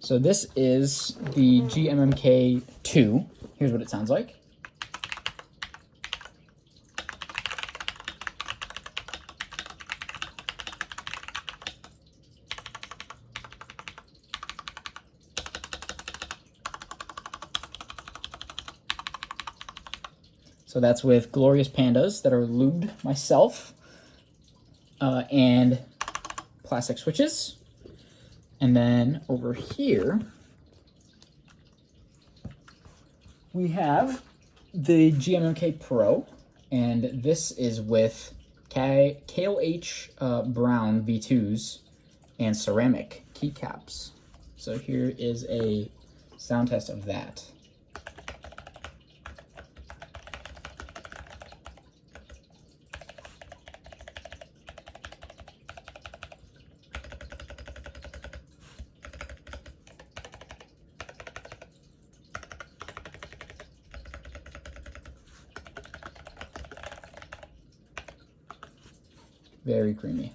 So this is the GMMK2. Here's what it sounds like. So that's with glorious pandas that are lubed myself, and plastic switches. And then over here, we have the GMMK Pro, and this is with Kailh H Brown V2s and ceramic keycaps. So here is a sound test of that. Very creamy.